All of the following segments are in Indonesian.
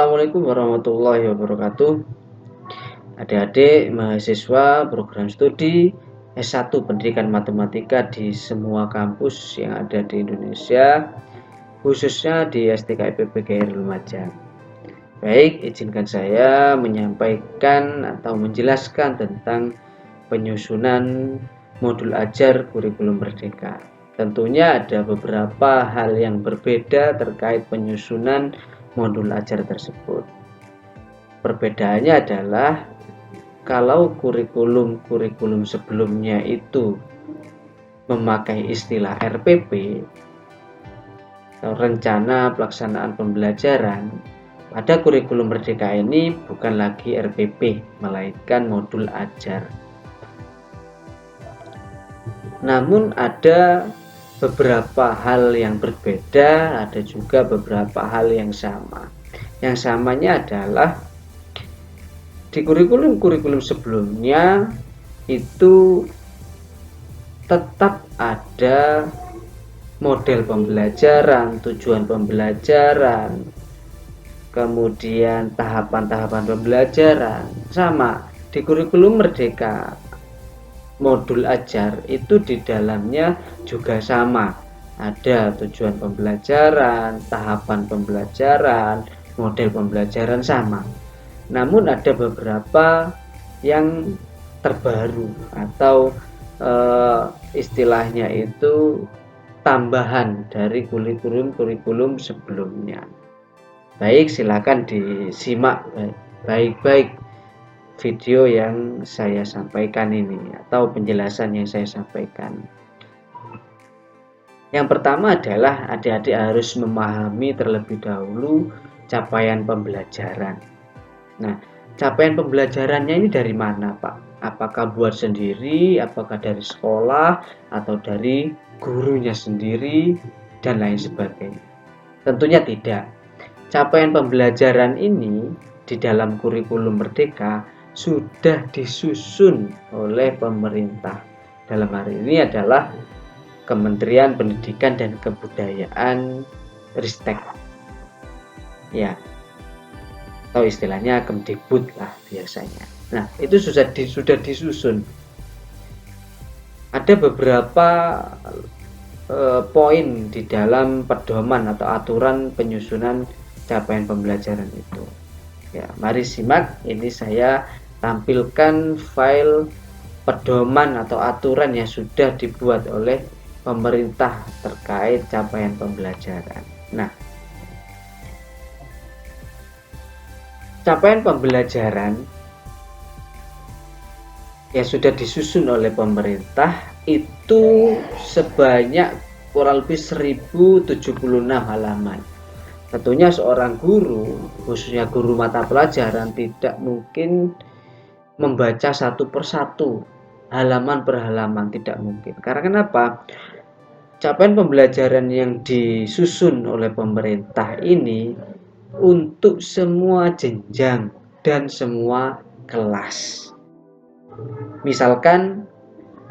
Assalamualaikum warahmatullahi wabarakatuh. Adik-adik mahasiswa program studi S1 Pendidikan Matematika di semua kampus yang ada di Indonesia, khususnya di STKIP PGRI Lumajang. Baik, izinkan saya menyampaikan atau menjelaskan tentang penyusunan modul ajar kurikulum merdeka. Tentunya ada beberapa hal yang berbeda terkait penyusunan modul ajar tersebut. Perbedaannya adalah kalau kurikulum sebelumnya itu memakai istilah RPP atau rencana pelaksanaan pembelajaran, pada kurikulum merdeka ini bukan lagi RPP melainkan modul ajar. Namun ada beberapa hal yang berbeda, ada juga beberapa hal yang sama. Yang samanya adalah di kurikulum sebelumnya itu tetap ada model pembelajaran, tujuan pembelajaran, kemudian tahapan-tahapan pembelajaran sama. Di kurikulum merdeka modul ajar itu di dalamnya juga sama, ada tujuan pembelajaran, tahapan pembelajaran, model pembelajaran sama. Namun ada beberapa yang terbaru atau istilahnya itu tambahan dari kurikulum sebelumnya. Baik, silakan disimak baik-baik video yang saya sampaikan ini atau penjelasan yang saya sampaikan. Yang pertama adalah adik-adik harus memahami terlebih dahulu capaian pembelajaran. Nah, capaian pembelajarannya ini dari mana, Pak? Apakah buat sendiri, apakah dari sekolah, atau dari gurunya sendiri, dan lain sebagainya? Tentunya tidak. Capaian pembelajaran ini di dalam kurikulum merdeka sudah disusun oleh pemerintah. Dalam hari ini adalah Kementerian Pendidikan dan Kebudayaan Ristek. Ya, atau istilahnya Kemdikbud lah biasanya. Nah, itu sudah disusun. Ada beberapa poin di dalam pedoman atau aturan penyusunan capaian pembelajaran itu. Ya, mari simak. Ini saya tampilkan file pedoman atau aturan yang sudah dibuat oleh pemerintah terkait capaian pembelajaran. Nah, capaian pembelajaran yang sudah disusun oleh pemerintah itu sebanyak kurang lebih 1076 halaman. Tentunya seorang guru, khususnya guru mata pelajaran, tidak mungkin membaca satu persatu, halaman per halaman, tidak mungkin. Karena kenapa? Capaian pembelajaran yang disusun oleh pemerintah ini untuk semua jenjang dan semua kelas. Misalkan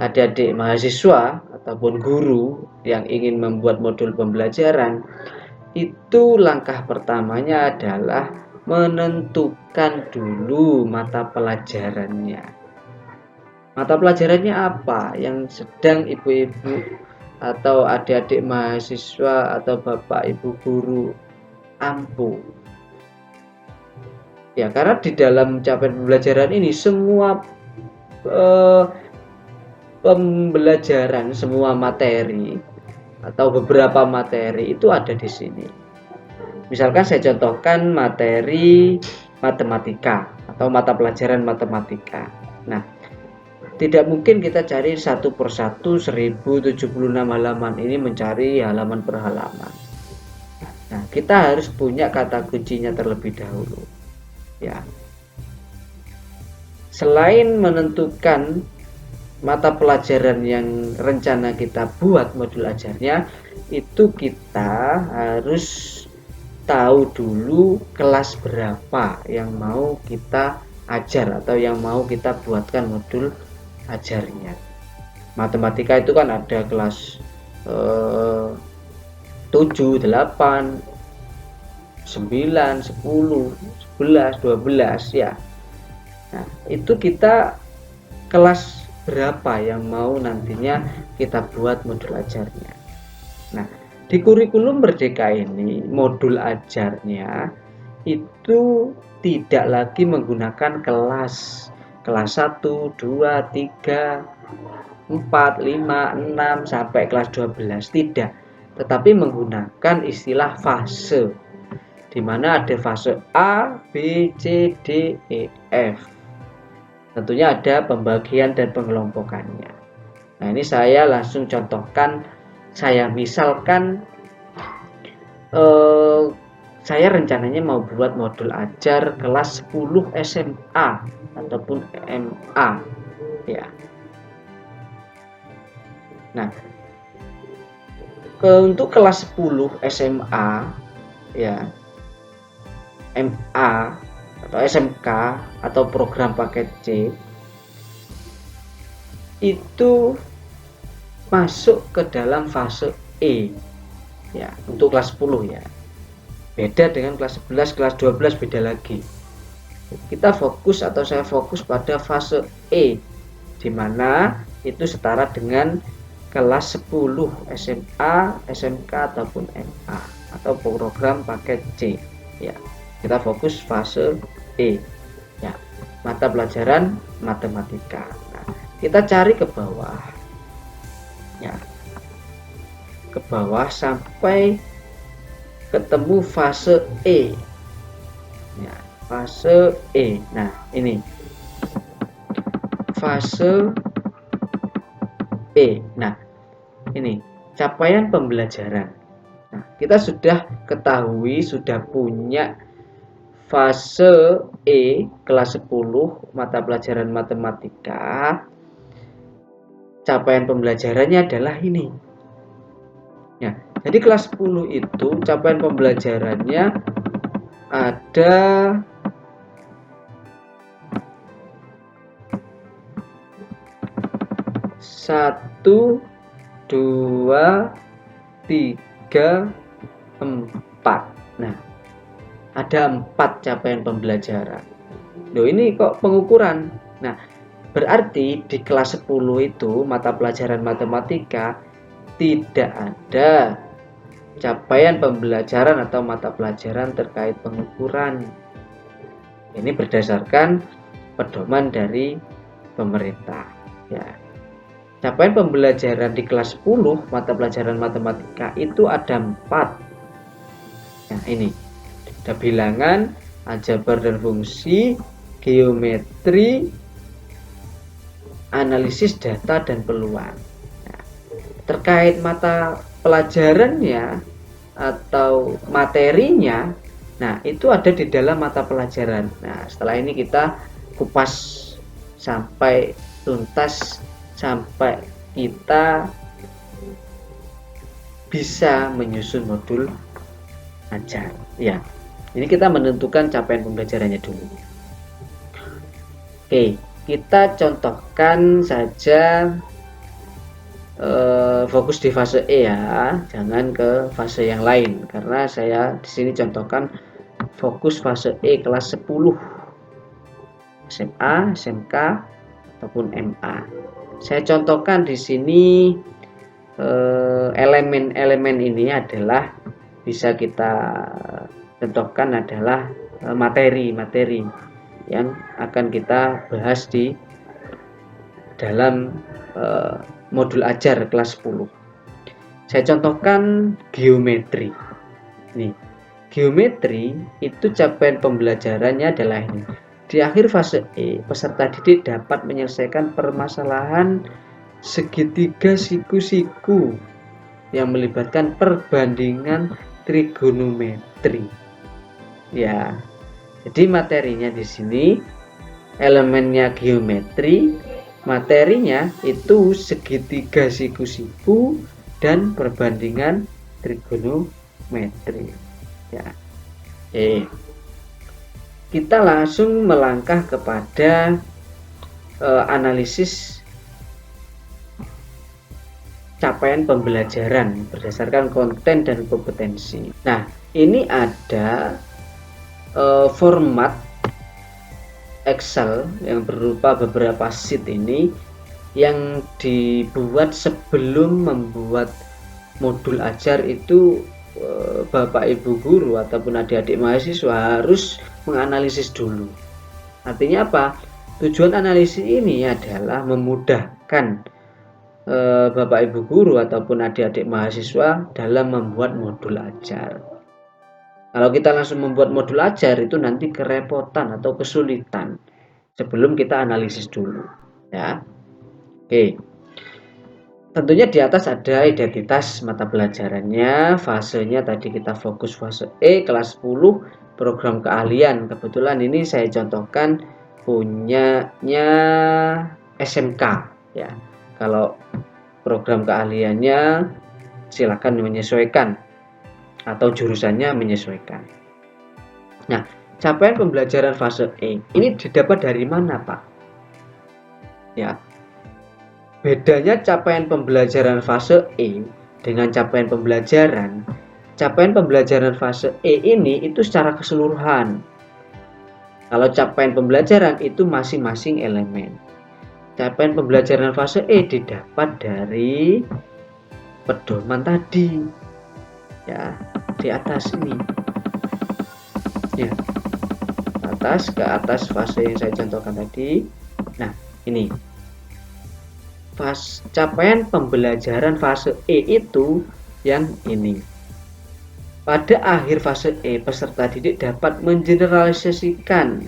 adik-adik mahasiswa ataupun guru yang ingin membuat modul pembelajaran, itu langkah pertamanya adalah menentukan dulu mata pelajarannya. Mata pelajarannya apa yang sedang ibu-ibu atau adik-adik mahasiswa atau bapak ibu guru ampuh. Ya, karena di dalam capaian pembelajaran ini semua pembelajaran, semua materi atau beberapa materi itu ada di sini. Misalkan saya contohkan materi matematika atau mata pelajaran matematika. Nah, tidak mungkin kita cari satu persatu 1076 halaman ini, mencari halaman per halaman. Nah, kita harus punya kata kuncinya terlebih dahulu. Ya. Selain menentukan mata pelajaran yang rencana kita buat modul ajarnya, itu kita harus tahu dulu kelas berapa yang mau kita ajar atau yang mau kita buatkan modul ajarnya. Matematika itu kan ada kelas 7, 8, 9, 10, 11, 12 ya. Nah, itu kita kelas berapa yang mau nantinya kita buat modul ajarnya. Nah, di kurikulum Merdeka ini modul ajarnya itu tidak lagi menggunakan kelas 1, 2, 3, 4, 5, 6 sampai kelas 12, tidak, tetapi menggunakan istilah fase, di mana ada fase A, B, C, D, E, F. Tentunya ada pembagian dan pengelompokannya. Nah, ini saya langsung contohkan. Saya misalkan saya rencananya mau buat modul ajar kelas 10 SMA ataupun MA ya. Nah, untuk kelas 10 SMA ya, MA atau SMK atau program paket C itu masuk ke dalam fase E ya, untuk kelas 10 ya. Beda dengan kelas 11, kelas 12 beda lagi. Kita fokus atau saya fokus pada fase E, di mana itu setara dengan kelas 10 SMA, SMK ataupun MA atau program paket C ya. Kita fokus fase E ya, mata pelajaran matematika. Nah, kita cari ke bawah ya, ke bawah sampai ketemu fase E ya, fase E. Nah, ini fase E. Nah, ini capaian pembelajaran. Nah, kita sudah ketahui, sudah punya fase E kelas 10 mata pelajaran matematika. Capaian pembelajarannya adalah ini ya. Jadi kelas 10 itu capaian pembelajarannya ada 1, 2, 3, 4. Nah, ada 4 capaian pembelajaran. Loh, ini kok pengukuran. Nah, berarti di kelas 10 itu mata pelajaran matematika tidak ada capaian pembelajaran atau mata pelajaran terkait pengukuran. Ini berdasarkan pedoman dari pemerintah ya. Capaian pembelajaran di kelas 10 mata pelajaran matematika itu ada 4. Nah, ini ada bilangan, aljabar dan fungsi, geometri, analisis data dan peluang. Nah, terkait mata pelajarannya atau materinya, nah itu ada di dalam mata pelajaran. Nah, setelah ini kita kupas sampai tuntas, sampai kita bisa menyusun modul ajar ya. Ini kita menentukan capaian pembelajarannya dulu. Oke, kita contohkan saja fokus di fase E ya, jangan ke fase yang lain, karena saya di sini contohkan fokus fase E kelas 10 SMA, SMK ataupun MA. Saya contohkan di sini elemen-elemen ini adalah bisa kita contohkan adalah materi-materi yang akan kita bahas di dalam modul ajar kelas 10. Saya contohkan geometri. Nih, geometri itu capaian pembelajarannya adalah ini. Di akhir fase E, peserta didik dapat menyelesaikan permasalahan segitiga siku-siku yang melibatkan perbandingan trigonometri. Ya, jadi materinya di sini elemennya geometri, materinya itu segitiga siku-siku dan perbandingan trigonometri. Ya, kita langsung melangkah kepada analisis capaian pembelajaran berdasarkan konten dan kompetensi. Nah, ini ada format Excel yang berupa beberapa sheet ini yang dibuat sebelum membuat modul ajar itu. Bapak Ibu guru ataupun adik-adik mahasiswa harus menganalisis dulu. Artinya apa? Tujuan analisis ini adalah memudahkan Bapak Ibu guru ataupun adik-adik mahasiswa dalam membuat modul ajar. Kalau kita langsung membuat modul ajar itu nanti kerepotan atau kesulitan sebelum kita analisis dulu, ya. Oke. Tentunya di atas ada identitas mata pelajarannya, fasenya tadi kita fokus fase E kelas 10 program keahlian. Kebetulan ini saya contohkan punyanya SMK ya. Kalau program keahliannya silakan menyesuaikan atau jurusannya menyesuaikan. Nah, capaian pembelajaran fase E ini didapat dari mana, Pak? Ya. Bedanya capaian pembelajaran fase E dengan capaian pembelajaran fase E ini itu secara keseluruhan. Kalau capaian pembelajaran itu masing-masing elemen. Capaian pembelajaran fase E didapat dari pedoman tadi. Ya, di atas ini. Ya. Ke atas fase yang saya contohkan tadi. Nah, ini. Capaian pembelajaran fase E itu yang ini. Pada akhir fase E, peserta didik dapat mengeneralisasikan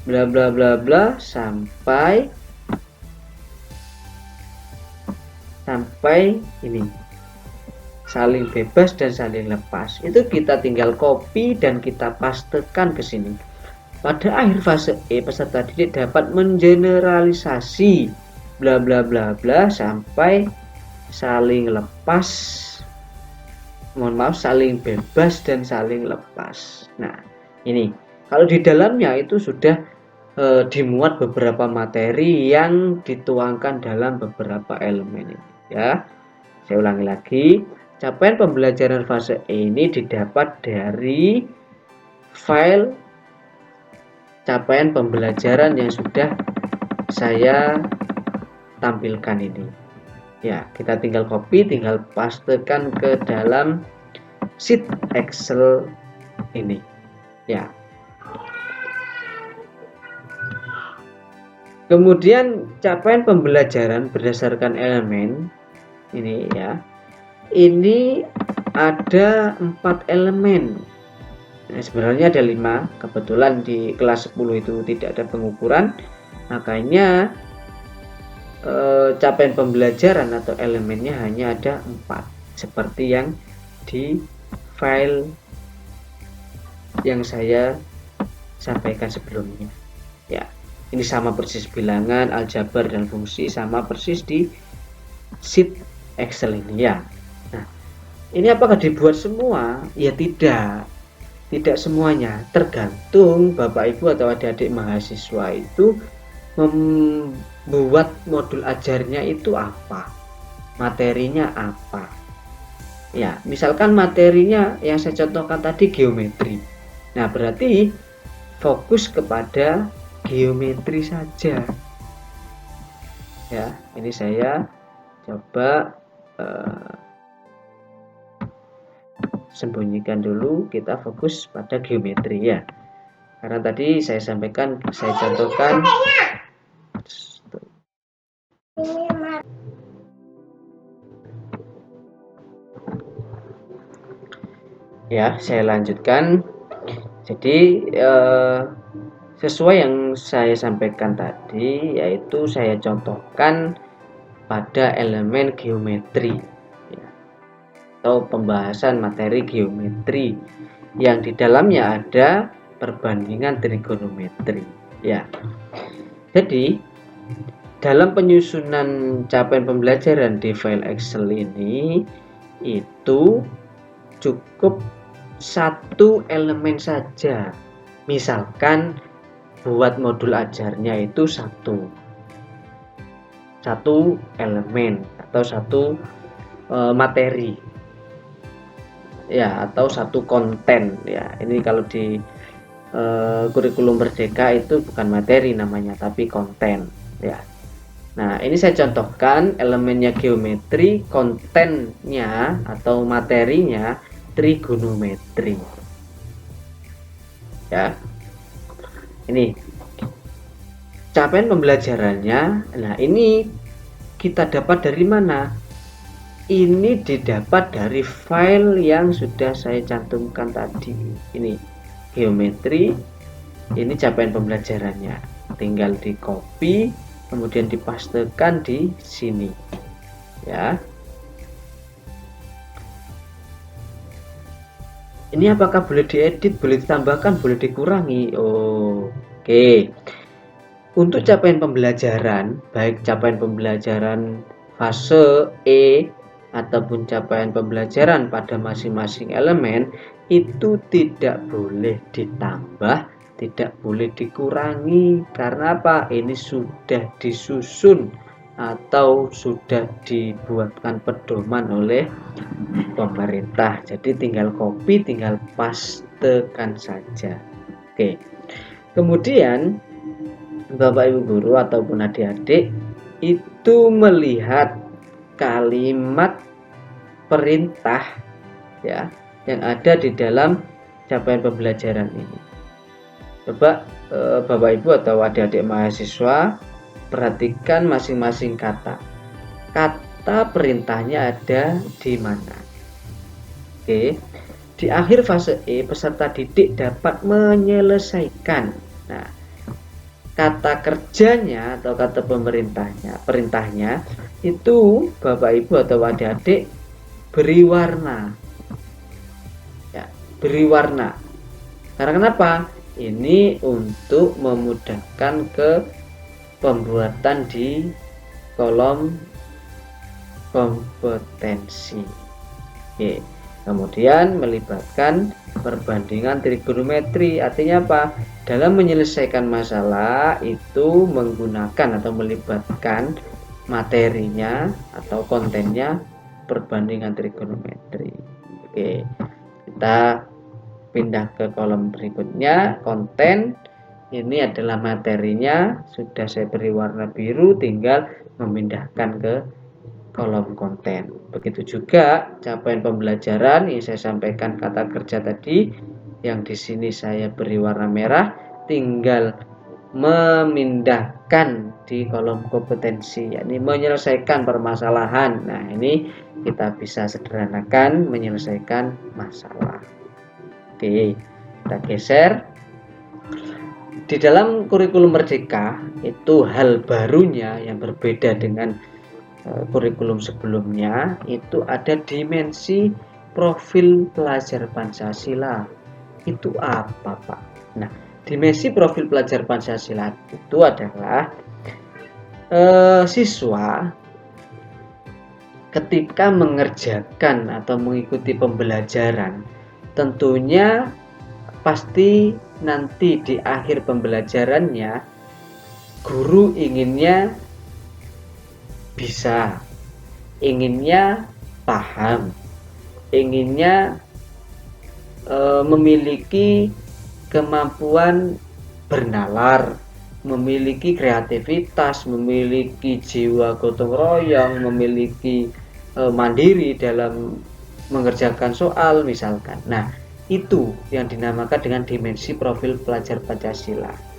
bla bla bla bla sampai ini. Saling bebas dan saling lepas. Itu kita tinggal copy dan kita pastekan ke sini. Pada akhir fase E, peserta didik dapat mengeneralisasi bla bla bla bla sampai saling lepas, saling bebas dan saling lepas. Nah, ini kalau di dalamnya itu sudah dimuat beberapa materi yang dituangkan dalam beberapa elemen ini, ya. Saya ulangi lagi, capaian pembelajaran fase E ini didapat dari file capaian pembelajaran yang sudah saya tampilkan ini. Ya, kita tinggal copy, tinggal pastekan ke dalam sheet Excel ini. Ya. Kemudian capaian pembelajaran berdasarkan elemen ini ya. Ini ada 4 elemen. Nah, sebenarnya ada 5. Kebetulan di kelas 10 itu tidak ada pengukuran. Makanya capaian pembelajaran atau elemennya hanya ada 4 seperti yang di file yang saya sampaikan sebelumnya ya. Ini sama persis bilangan, aljabar dan fungsi, sama persis di sheet Excel ini ya. Nah, ini apakah dibuat semua? Ya tidak semuanya, tergantung Bapak Ibu atau adik-adik mahasiswa itu membuat modul ajarnya itu apa, materinya apa. Ya, misalkan materinya yang saya contohkan tadi geometri. Nah, berarti fokus kepada geometri saja. Ya, ini saya coba sembunyikan dulu, kita fokus pada geometri ya. Karena tadi saya sampaikan, saya contohkan ya, saya lanjutkan. Jadi sesuai yang saya sampaikan tadi, yaitu saya contohkan pada elemen geometri ya, atau pembahasan materi geometri yang di dalamnya ada perbandingan trigonometri ya. Jadi dalam penyusunan capaian pembelajaran di file Excel ini itu cukup satu elemen saja. Misalkan buat modul ajarnya itu satu elemen atau satu materi. ya, atau satu konten ya. Ini kalau di kurikulum Merdeka itu bukan materi namanya, tapi konten ya. Nah, ini saya contohkan elemennya geometri, kontennya atau materinya trigonometri. Ya. Ini capaian pembelajarannya. Nah, ini kita dapat dari mana? Ini didapat dari file yang sudah saya cantumkan tadi. Ini geometri, ini capaian pembelajarannya. Tinggal di copy, kemudian dipastekan di sini. Ya. Ini apakah boleh diedit, boleh ditambahkan, boleh dikurangi? Oke. Untuk capaian pembelajaran, baik capaian pembelajaran fase E ataupun capaian pembelajaran pada masing-masing elemen, itu tidak boleh ditambah, tidak boleh dikurangi. Karena apa? Ini sudah disusun atau sudah dibuatkan pedoman oleh pemerintah. Jadi tinggal copy, tinggal pastekan saja. Oke. Kemudian Bapak Ibu guru ataupun adik-adik itu melihat kalimat perintah ya yang ada di dalam capaian pembelajaran ini. Coba Bapak Ibu atau adik-adik mahasiswa perhatikan masing-masing kata. Kata perintahnya ada di mana? Oke. Di akhir fase E, peserta didik dapat menyelesaikan. Nah, kata kerjanya atau kata perintahnya itu Bapak Ibu atau adik-adik beri warna. Ya, beri warna. Karena kenapa? Ini untuk memudahkan ke pembuatan di kolom kompetensi. Oke. Kemudian melibatkan perbandingan trigonometri. Artinya apa? Dalam menyelesaikan masalah itu menggunakan atau melibatkan materinya atau kontennya perbandingan trigonometri. Oke, kita pindah ke kolom berikutnya. Konten ini adalah materinya, sudah saya beri warna biru, tinggal memindahkan ke kolom konten. Begitu juga capaian pembelajaran, ini saya sampaikan kata kerja tadi yang di sini saya beri warna merah, tinggal memindahkan di kolom kompetensi, yakni menyelesaikan permasalahan. Nah, ini kita bisa sederhanakan menyelesaikan masalah. Oke, kita geser. Di dalam kurikulum Merdeka itu hal barunya yang berbeda dengan kurikulum sebelumnya itu ada dimensi profil pelajar Pancasila. Itu apa, Pak? Nah, dimensi profil pelajar Pancasila itu adalah siswa ketika mengerjakan atau mengikuti pembelajaran, tentunya pasti nanti di akhir pembelajarannya guru inginnya bisa, inginnya paham, inginnya memiliki kemampuan bernalar, memiliki kreativitas, memiliki jiwa gotong royong, memiliki mandiri dalam mengerjakan soal misalkan. Nah, itu yang dinamakan dengan dimensi profil pelajar Pancasila.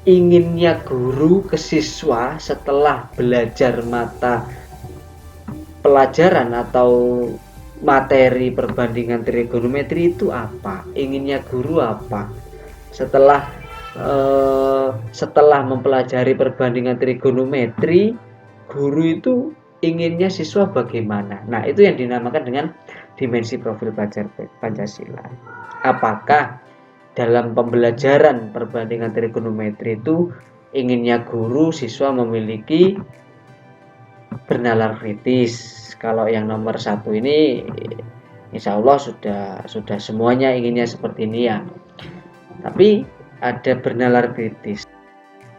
Inginnya guru ke siswa setelah belajar mata pelajaran atau materi perbandingan trigonometri itu apa? Inginnya guru apa? Setelah mempelajari perbandingan trigonometri, guru itu inginnya siswa bagaimana? Nah, itu yang dinamakan dengan dimensi profil pelajar Pancasila. Apakah dalam pembelajaran perbandingan trigonometri itu inginnya guru siswa memiliki bernalar kritis? Kalau yang nomor 1 ini insya Allah sudah semuanya inginnya seperti ini ya. Tapi ada bernalar kritis.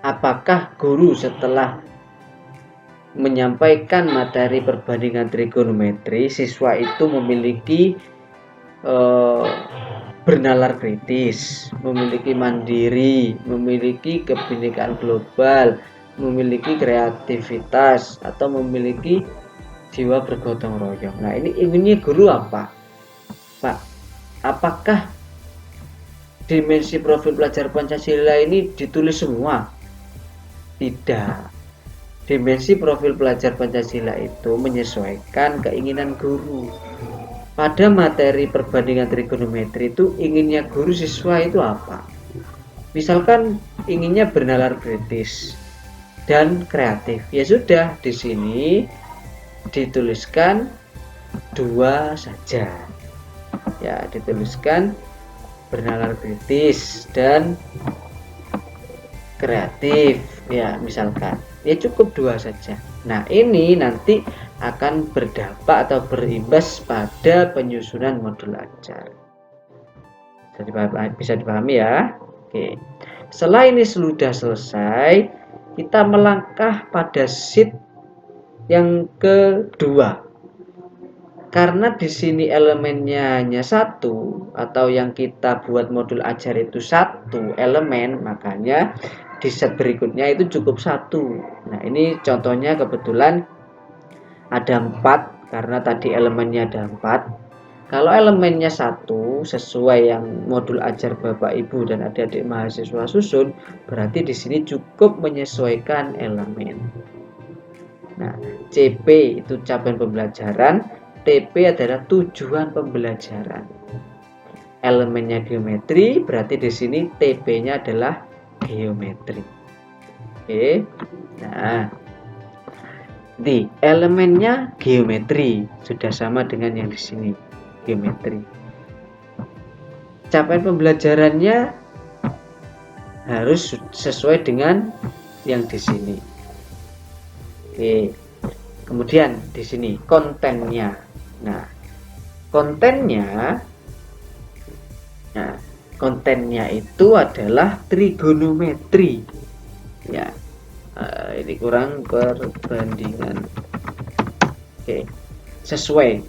Apakah guru setelah menyampaikan materi perbandingan trigonometri, siswa itu memiliki eh, bernalar kritis, memiliki mandiri, memiliki kebinekaan global, memiliki kreativitas, atau memiliki jiwa bergotong royong. Nah, ini inginnya guru apa, Pak? Apakah dimensi profil pelajar Pancasila ini ditulis semua? Tidak. Dimensi profil pelajar Pancasila itu menyesuaikan keinginan guru. Pada materi perbandingan trigonometri itu inginnya guru siswa itu apa? Misalkan inginnya bernalar kritis dan kreatif. Ya sudah, di sini dituliskan dua saja. Ya, dituliskan bernalar kritis dan kreatif. Ya, misalkan. Ya cukup dua saja. Nah, ini nanti akan berdampak atau berimbas pada penyusunan modul ajar. Bisa dipahami ya? Oke. Setelah ini sudah selesai, kita melangkah pada sheet yang kedua. Karena di sini elemennya hanya satu, atau yang kita buat modul ajar itu satu elemen, makanya di set berikutnya itu cukup satu. Nah, ini contohnya kebetulan ada 4, karena tadi elemennya ada 4. Kalau elemennya satu sesuai yang modul ajar Bapak Ibu dan adik-adik mahasiswa susun, berarti di sini cukup menyesuaikan elemen. Nah, CP itu capaian pembelajaran, TP adalah tujuan pembelajaran. Elemennya geometri, berarti di sini TP-nya adalah geometri. Oke. Nah, di elemennya geometri sudah sama dengan yang di sini, geometri. Capaian pembelajarannya harus sesuai dengan yang di sini. Oke. Kemudian di sini kontennya. Nah, kontennya itu adalah trigonometri. Ya, ini kurang perbandingan. Oke, sesuai.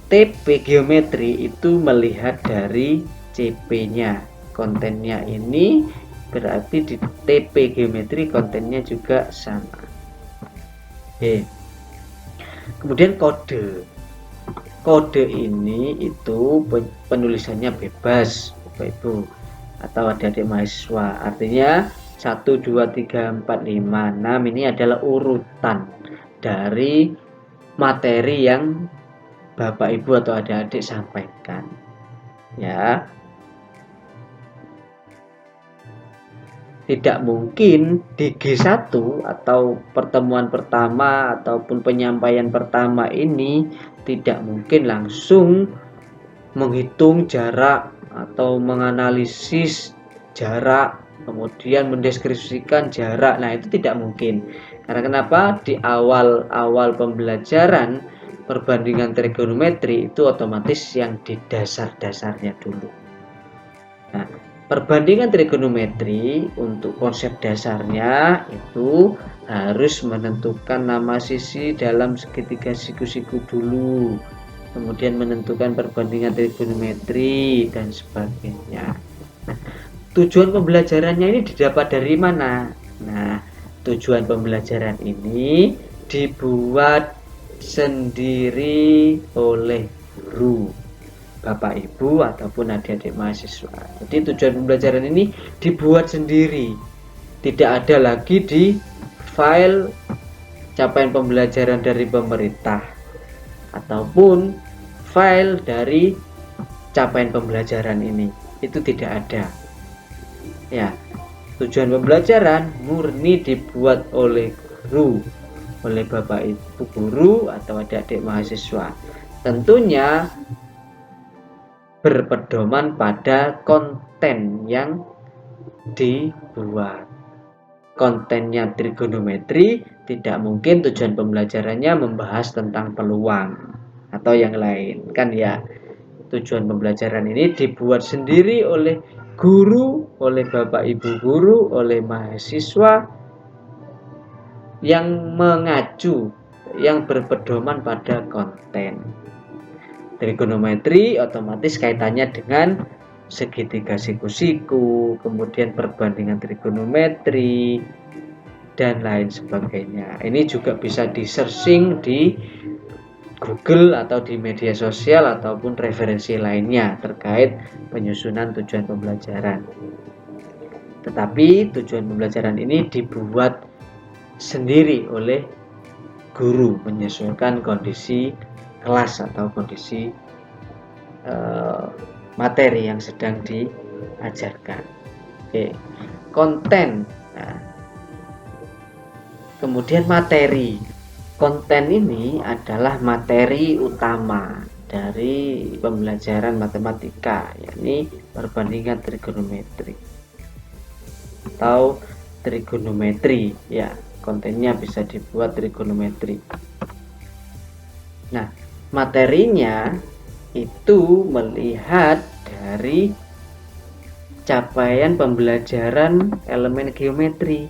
TP geometri itu melihat dari CP-nya. Kontennya ini berarti di TP geometri kontennya juga sama. Oke. Kemudian kode ini itu penulisannya bebas Bapak Ibu atau adik-adik mahasiswa, artinya 1, 2, 3, 4, 5, 6 ini adalah urutan dari materi yang Bapak Ibu atau adik-adik sampaikan ya. Tidak mungkin di G1 atau pertemuan pertama ataupun penyampaian pertama ini tidak mungkin langsung menghitung jarak atau menganalisis jarak, kemudian mendeskripsikan jarak. Nah, itu tidak mungkin. Karena kenapa? Di awal pembelajaran perbandingan trigonometri itu otomatis yang di dasar-dasarnya dulu. Nah, perbandingan trigonometri untuk konsep dasarnya itu harus menentukan nama sisi dalam segitiga siku-siku dulu, kemudian menentukan perbandingan trigonometri dan sebagainya. Nah, tujuan pembelajarannya ini didapat dari mana? Nah, tujuan pembelajaran ini dibuat sendiri oleh guru, Bapak Ibu ataupun adik-adik mahasiswa. Jadi tujuan pembelajaran ini dibuat sendiri, tidak ada lagi di file capaian pembelajaran dari pemerintah ataupun file dari capaian pembelajaran ini, itu tidak ada ya. Tujuan pembelajaran murni dibuat oleh guru, oleh Bapak Ibu guru atau adik-adik mahasiswa, tentunya berpedoman pada konten yang dibuat. Kontennya trigonometri, tidak mungkin tujuan pembelajarannya membahas tentang peluang atau yang lain kan ya. Tujuan pembelajaran ini dibuat sendiri oleh guru, oleh Bapak Ibu guru, oleh mahasiswa yang mengacu, yang berpedoman pada konten. Trigonometri otomatis kaitannya dengan segitiga siku-siku, kemudian perbandingan trigonometri, dan lain sebagainya. Ini juga bisa di-searching di Google atau di media sosial ataupun referensi lainnya terkait penyusunan tujuan pembelajaran. Tetapi tujuan pembelajaran ini dibuat sendiri oleh guru menyesuaikan kondisi kelas atau kondisi materi yang sedang diajarkan. Oke, konten. Nah, kemudian materi. Konten ini adalah materi utama dari pembelajaran matematika, yakni perbandingan trigonometri atau trigonometri. Ya, kontennya bisa dibuat trigonometri. Nah, materinya itu melihat dari capaian pembelajaran elemen geometri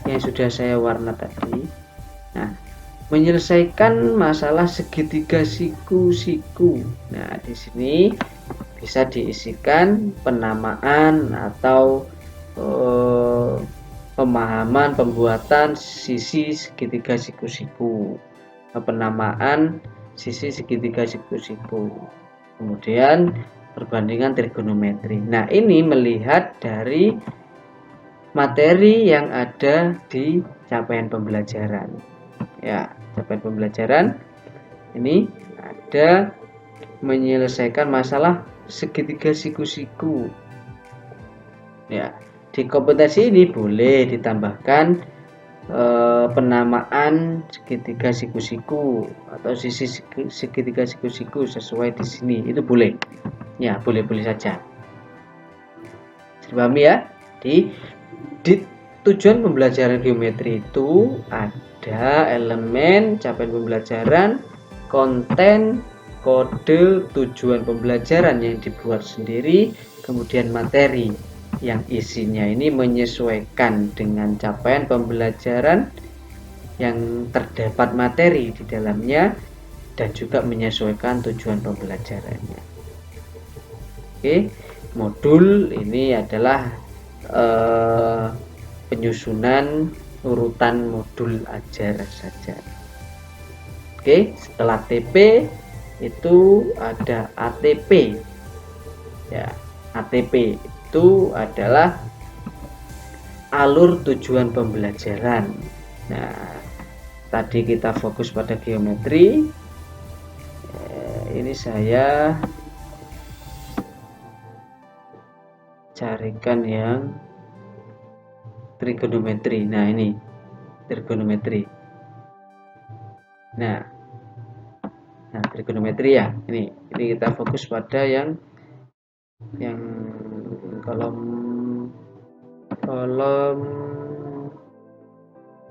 yang sudah saya warna tadi. Nah, menyelesaikan masalah segitiga siku-siku. Nah, di sini bisa diisikan penamaan atau pemahaman pembuatan sisi segitiga siku-siku, penamaan sisi segitiga siku-siku, kemudian perbandingan trigonometri. Nah, ini melihat dari materi yang ada di capaian pembelajaran. Ya, capaian pembelajaran ini ada menyelesaikan masalah segitiga siku-siku. Ya, di kompetensi ini boleh ditambahkan penamaan segitiga siku-siku atau sisi segitiga siku-siku sesuai di sini, itu boleh. Ya, boleh-boleh saja. Dipahami ya? Di tujuan pembelajaran geometri itu ada elemen capaian pembelajaran, konten, kode, tujuan pembelajaran yang dibuat sendiri, kemudian materi yang isinya ini menyesuaikan dengan capaian pembelajaran yang terdapat materi di dalamnya dan juga menyesuaikan tujuan pembelajarannya. Oke, modul ini adalah penyusunan urutan modul ajar saja. Oke, setelah TP itu ada ATP. Ya, ATP itu adalah alur tujuan pembelajaran. Nah, tadi kita fokus pada geometri. Ini saya carikan yang trigonometri. Nah, ini trigonometri. Nah, trigonometri ya. Ini kita fokus pada yang kolom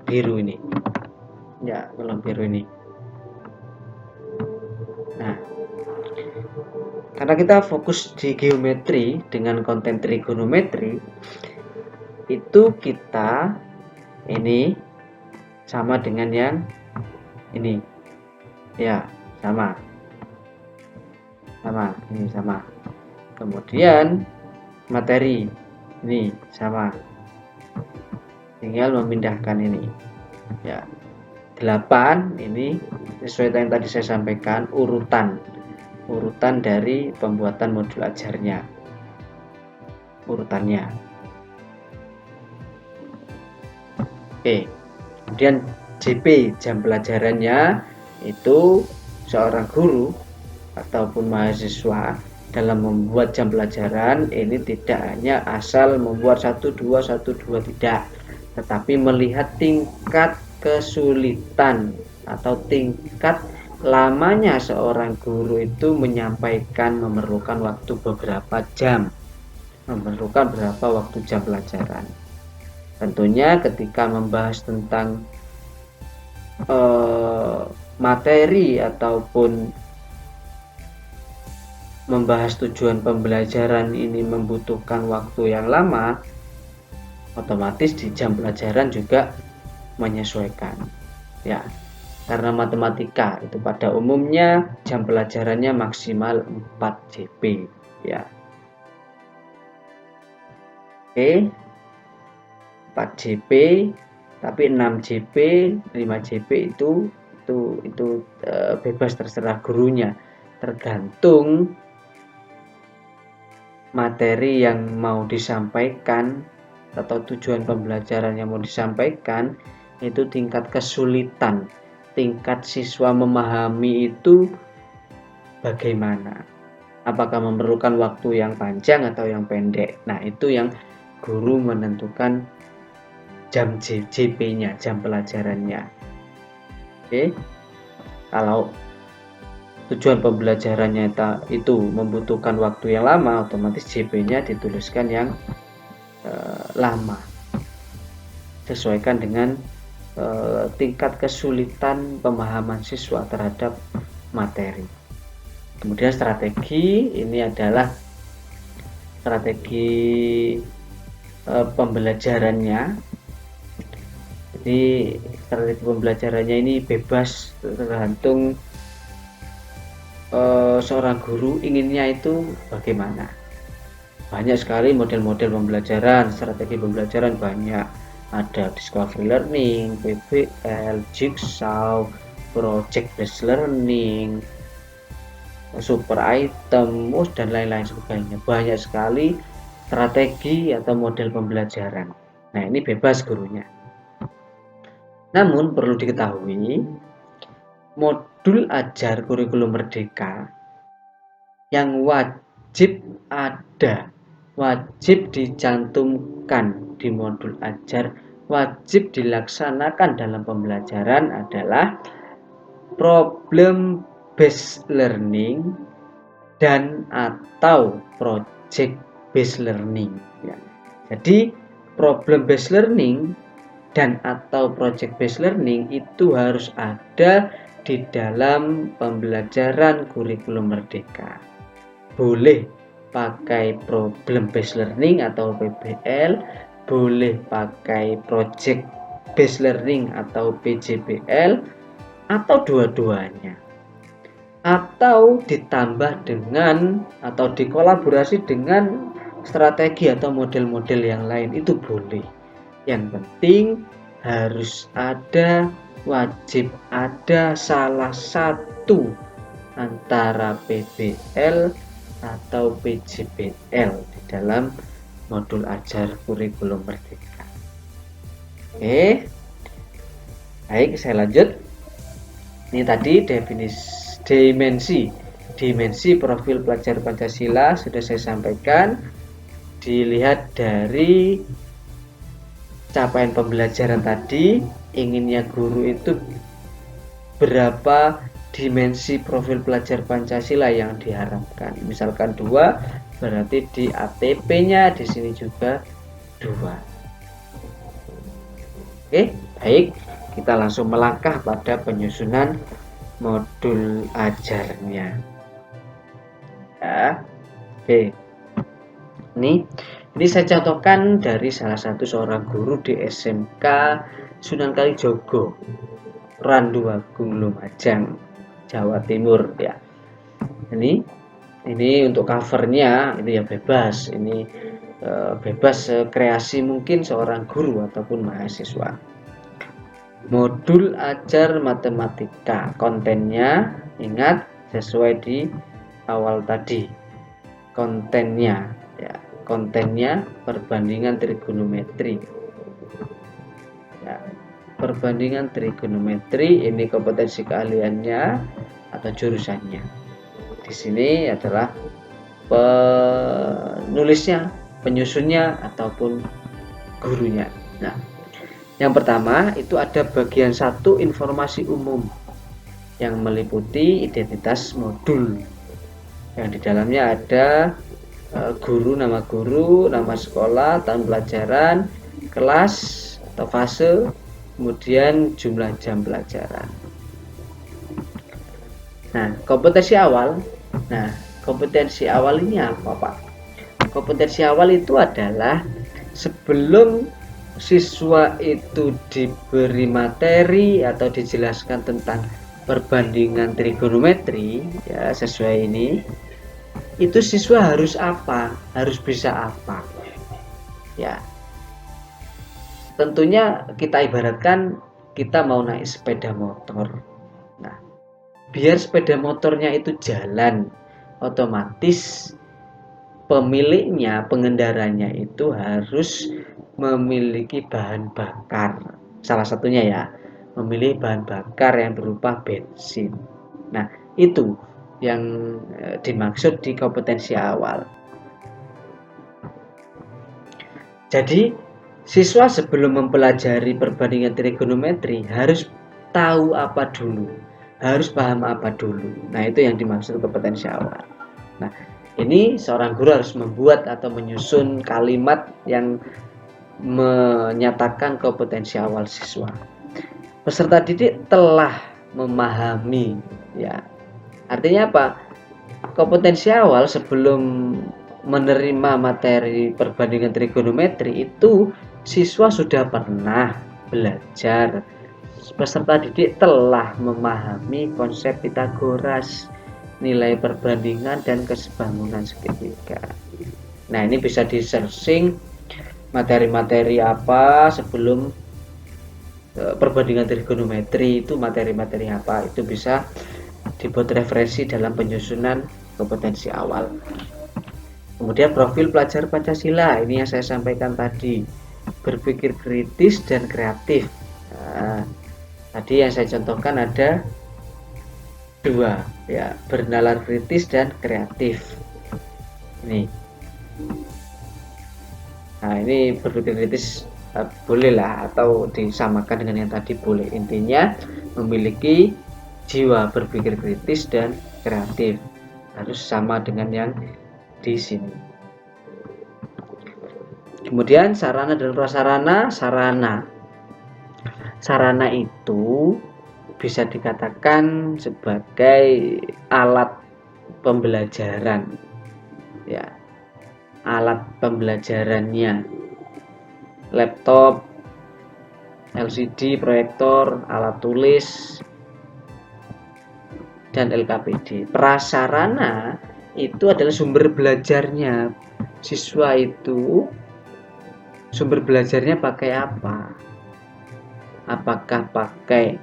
biru ini. Ya, kolom biru ini. Nah, karena kita fokus di geometri dengan konten trigonometri, itu kita ini sama dengan yang ini. Ya, sama. Ini sama. Kemudian materi ini sama. Tinggal memindahkan ini. Ya. 8 ini sesuai yang tadi saya sampaikan, urutan dari pembuatan modul ajarnya, urutannya. Oke, kemudian JP, jam pelajarannya, itu seorang guru ataupun mahasiswa dalam membuat jam pelajaran ini tidak hanya asal membuat 1, 2, tidak, tetapi melihat tingkat kesulitan atau tingkat lamanya seorang guru itu menyampaikan memerlukan waktu beberapa jam, memerlukan berapa waktu jam pelajaran. Tentunya ketika membahas tentang materi ataupun membahas tujuan pembelajaran ini membutuhkan waktu yang lama, otomatis di jam pelajaran juga menyesuaikan. Ya, Karena matematika itu pada umumnya jam pelajarannya maksimal 4 JP ya. Oke, 4 JP, tapi 6 JP, 5 JP itu bebas, terserah gurunya, tergantung materi yang mau disampaikan atau tujuan pembelajaran yang mau disampaikan, itu tingkat kesulitan, tingkat siswa memahami itu bagaimana, apakah memerlukan waktu yang panjang atau yang pendek. Nah, itu yang guru menentukan jam JP-nya, jam pelajarannya. Oke, kalau tujuan pembelajarannya itu membutuhkan waktu yang lama, otomatis JP-nya dituliskan yang lama, sesuaikan dengan tingkat kesulitan pemahaman siswa terhadap materi. Kemudian strategi, ini adalah strategi pembelajarannya. Jadi strategi pembelajarannya ini bebas, tergantung seorang guru inginnya itu bagaimana. Banyak sekali model-model pembelajaran, strategi pembelajaran banyak. Ada discovery learning, PBL, jigsaw, project based learning, super item, dan lain-lain sebagainya. Banyak sekali strategi atau model pembelajaran. Nah, ini bebas gurunya. Namun perlu diketahui, modul ajar kurikulum merdeka yang wajib ada, wajib dicantumkan di modul ajar, wajib dilaksanakan dalam pembelajaran adalah problem based learning dan atau project based learning ya. Jadi problem based learning dan atau project based learning itu harus ada di dalam pembelajaran kurikulum merdeka. Boleh pakai problem based learning atau PBL, boleh pakai project based learning atau PJBL, atau dua-duanya, atau ditambah dengan atau dikolaborasi dengan strategi atau model-model yang lain, itu boleh. Yang penting harus ada, wajib ada salah satu antara PBL atau PJBL di dalam modul ajar kurikulum merdeka. Oke, baik, saya lanjut. Ini tadi dimensi profil pelajar Pancasila sudah saya sampaikan. Dilihat dari capaian pembelajaran tadi, inginnya guru itu berapa dimensi profil pelajar Pancasila yang diharapkan. Misalkan 2, berarti di ATP-nya di sini juga 2. Oke, baik. Kita langsung melangkah pada penyusunan modul ajarnya. Ya. Oke. Ini saya contohkan dari salah satu seorang guru di SMK Sunan Kalijogo, Randuagung, Lumajang, Jawa Timur ya. Ini untuk covernya ini ya bebas. Ini bebas kreasi mungkin seorang guru ataupun mahasiswa. Modul ajar matematika, kontennya ingat sesuai di awal tadi, kontennya perbandingan trigonometri ya, perbandingan trigonometri. Ini kompetensi keahliannya atau jurusannya. Di sini adalah penulisnya, penyusunnya ataupun gurunya. Nah, yang pertama itu ada bagian 1 informasi umum yang meliputi identitas modul, yang di dalamnya ada guru, nama sekolah, tahun pelajaran, kelas atau fase, kemudian jumlah jam pelajaran. Nah, kompetensi awal. Nah, kompetensi awal ini apa, Pak? Kompetensi awal itu adalah sebelum siswa itu diberi materi atau dijelaskan tentang perbandingan trigonometri ya sesuai ini, itu siswa harus apa, harus bisa apa ya. Tentunya kita ibaratkan kita mau naik sepeda motor. Nah, biar sepeda motornya itu jalan, otomatis pemiliknya, pengendaranya itu harus memiliki bahan bakar. Salah satunya ya, memilih bahan bakar yang berupa bensin. Nah, itu yang dimaksud di kompetensi awal. Jadi, siswa sebelum mempelajari perbandingan trigonometri harus tahu apa dulu, harus paham apa dulu. Nah, itu yang dimaksud kompetensi awal. Nah, ini seorang guru harus membuat atau menyusun kalimat yang menyatakan kompetensi awal siswa. Peserta didik telah memahami ya. Artinya apa? Kompetensi awal sebelum menerima materi perbandingan trigonometri itu siswa sudah pernah belajar. Peserta didik telah memahami konsep Pitagoras, nilai perbandingan dan kesebangunan segitiga. Nah, ini bisa di-searching materi-materi apa sebelum perbandingan trigonometri itu, materi-materi apa, itu bisa dibuat referensi dalam penyusunan kompetensi awal. Kemudian profil pelajar Pancasila, ini yang saya sampaikan tadi, berpikir kritis dan kreatif. Nah, tadi yang saya contohkan ada dua ya, bernalar kritis dan kreatif. Ini berpikir kritis boleh lah, atau disamakan dengan yang tadi boleh. Intinya memiliki jiwa berpikir kritis dan kreatif, harus sama dengan yang di sini. Kemudian sarana dan prasarana. Sarana itu bisa dikatakan sebagai alat pembelajaran ya, alat pembelajarannya, laptop, LCD, proyektor, alat tulis, dan LKPD. Prasarana itu adalah sumber belajarnya. Siswa itu sumber belajarnya pakai apa? Apakah pakai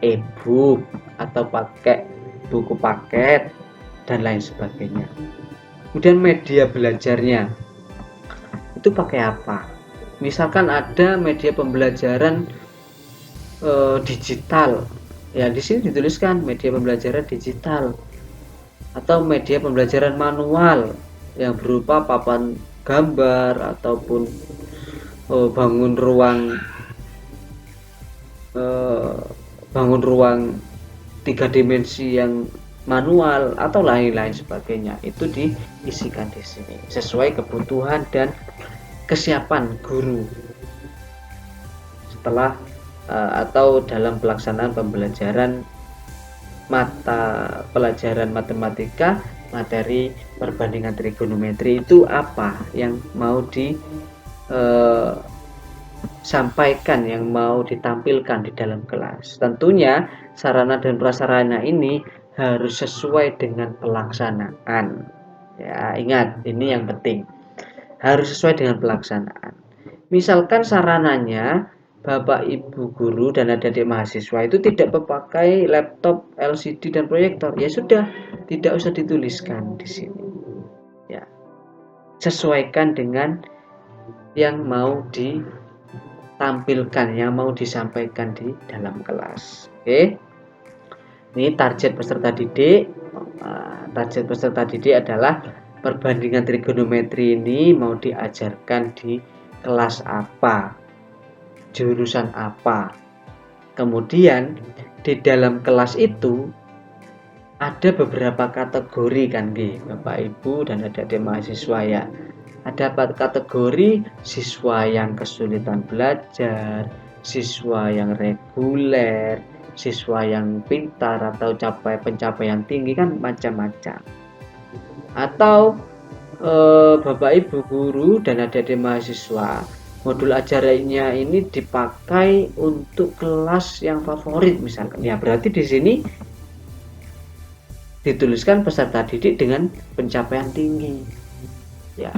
e-book atau pakai buku paket dan lain sebagainya. Kemudian media belajarnya itu pakai apa? Misalkan ada media pembelajaran digital, ya di sini dituliskan media pembelajaran digital, atau media pembelajaran manual yang berupa papan gambar ataupun bangun ruang 3 dimensi yang manual atau lain-lain sebagainya. Itu diisikan di sini sesuai kebutuhan dan kesiapan guru setelah atau dalam pelaksanaan pembelajaran mata pelajaran matematika materi perbandingan trigonometri. Itu apa yang mau disampaikan, yang mau ditampilkan di dalam kelas. Tentunya sarana dan prasarana ini harus sesuai dengan pelaksanaan ya. Ingat, ini yang penting, harus sesuai dengan pelaksanaan. Misalkan sarananya Bapak Ibu guru dan adik-adik mahasiswa itu tidak memakai laptop, LCD dan proyektor, ya sudah, tidak usah dituliskan di sini. Ya. Sesuaikan dengan yang mau ditampilkan, yang mau disampaikan di dalam kelas. Oke. Ini target peserta didik. Target peserta didik adalah perbandingan trigonometri ini mau diajarkan di kelas apa, jurusan apa. Kemudian di dalam kelas itu ada beberapa kategori kan Bapak Ibu dan adik-adik mahasiswa ya. Ada kategori siswa yang kesulitan belajar, siswa yang reguler, siswa yang pintar atau pencapaian tinggi, kan macam-macam. Atau Bapak Ibu guru dan adik-adik mahasiswa modul ajarannya ini dipakai untuk kelas yang favorit misalkan, ya berarti di sini dituliskan peserta didik dengan pencapaian tinggi. Ya,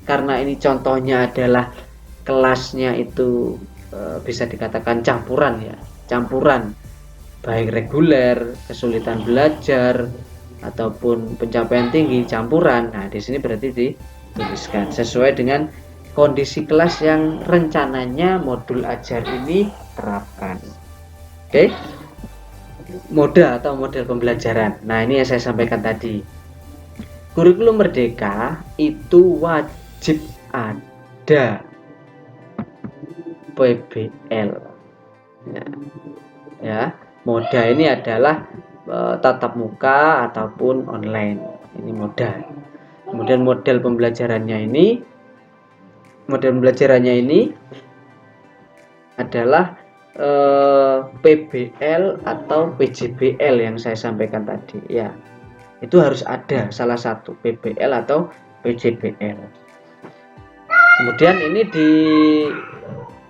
karena ini contohnya adalah kelasnya itu bisa dikatakan campuran ya, campuran baik reguler, kesulitan belajar ataupun pencapaian tinggi, campuran. Nah, di sini berarti dituliskan sesuai dengan kondisi kelas yang rencananya modul ajar ini terapkan. Oke. Moda atau model pembelajaran. Nah, ini yang saya sampaikan tadi. Kurikulum Merdeka itu wajib ada PBL. Ya, moda ini adalah tatap muka ataupun online. Ini moda. Kemudian model pembelajarannya ini adalah PBL atau PJBL yang saya sampaikan tadi ya. Itu harus ada salah satu PBL atau PJBL. Kemudian ini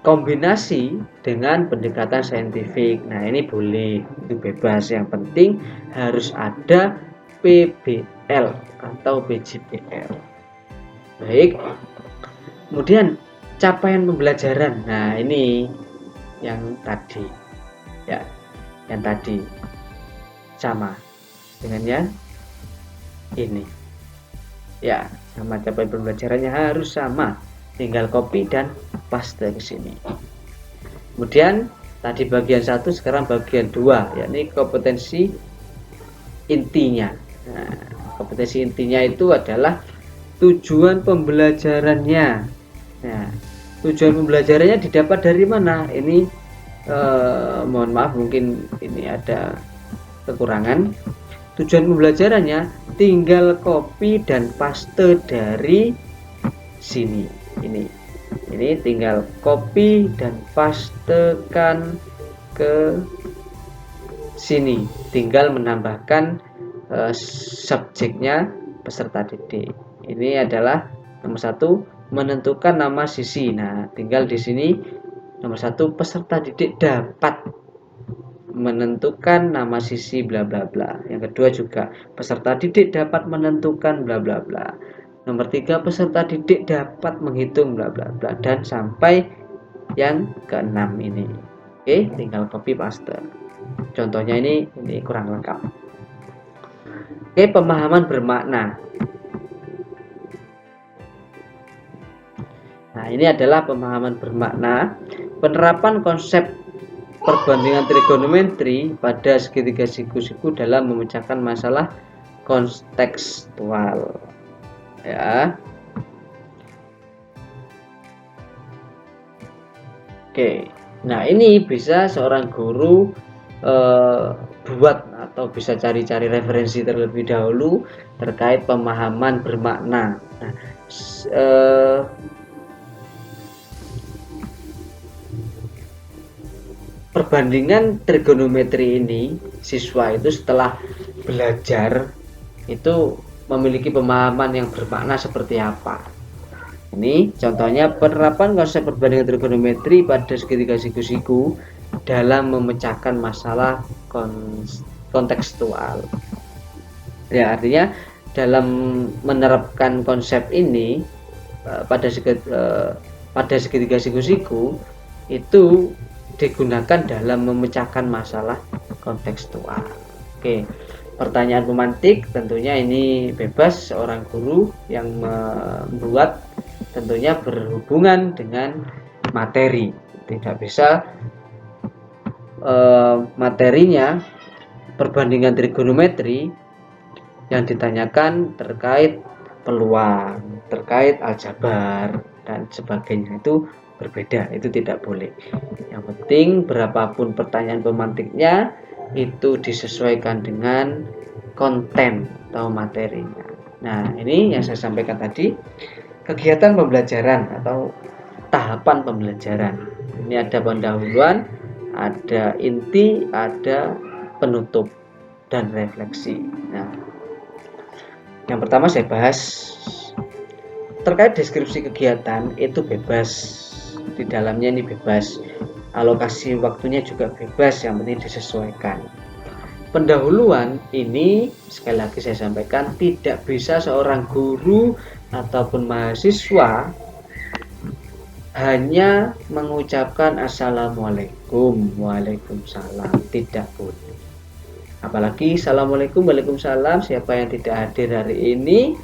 dikombinasi dengan pendekatan saintifik. Nah, ini boleh, itu bebas. Yang penting harus ada PBL atau PJBL. Baik. Kemudian capaian pembelajaran. Nah, ini yang tadi ya, yang tadi sama dengan yang ini ya, sama, capaian pembelajarannya harus sama, tinggal copy dan paste ke sini. Kemudian tadi bagian 1, sekarang bagian 2, yakni kompetensi intinya. Nah, kompetensi intinya itu adalah tujuan pembelajarannya. Nah, tujuan pembelajarannya didapat dari mana? Ini mohon maaf, mungkin ini ada kekurangan. Tujuan pembelajarannya tinggal copy dan paste dari sini. Ini tinggal copy dan pastekan ke sini. Tinggal menambahkan subjeknya peserta didik. Ini adalah nomor 1, menentukan nama sisi. Nah, tinggal di sini nomor 1, peserta didik dapat menentukan nama sisi bla bla bla. Yang kedua juga peserta didik dapat menentukan bla bla bla. Nomor 3, peserta didik dapat menghitung bla bla bla, dan sampai yang ke-6 ini. Oke, tinggal copy paste. Contohnya ini kurang lengkap. Oke, pemahaman bermakna. Nah, ini adalah pemahaman bermakna, penerapan konsep perbandingan trigonometri pada segitiga siku-siku dalam memecahkan masalah kontekstual. Ya. Oke. Nah, ini bisa seorang guru buat atau bisa cari-cari referensi terlebih dahulu terkait pemahaman bermakna. Nah, perbandingan trigonometri ini, siswa itu setelah belajar itu memiliki pemahaman yang bermakna seperti apa. Ini contohnya penerapan konsep perbandingan trigonometri pada segitiga siku-siku dalam memecahkan masalah kontekstual. Ya, artinya dalam menerapkan konsep ini pada segitiga siku-siku itu digunakan dalam memecahkan masalah kontekstual. Oke, pertanyaan pemantik tentunya ini bebas, seorang guru yang membuat tentunya berhubungan dengan materi, tidak bisa materinya perbandingan trigonometri yang ditanyakan terkait peluang, terkait aljabar dan sebagainya, itu berbeda, itu tidak boleh. Yang penting berapapun pertanyaan pemantiknya itu disesuaikan dengan konten atau materinya. Nah, ini yang saya sampaikan tadi, kegiatan pembelajaran atau tahapan pembelajaran. Ini ada pendahuluan, ada inti, ada penutup dan refleksi. Nah, yang pertama saya bahas terkait deskripsi kegiatan, itu bebas di dalamnya ini bebas, alokasi waktunya juga bebas, yang penting disesuaikan. Pendahuluan ini sekali lagi saya sampaikan, tidak bisa seorang guru ataupun mahasiswa hanya mengucapkan assalamualaikum, waalaikumsalam, tidak boleh. Apalagi assalamualaikum, waalaikumsalam, siapa yang tidak hadir hari ini,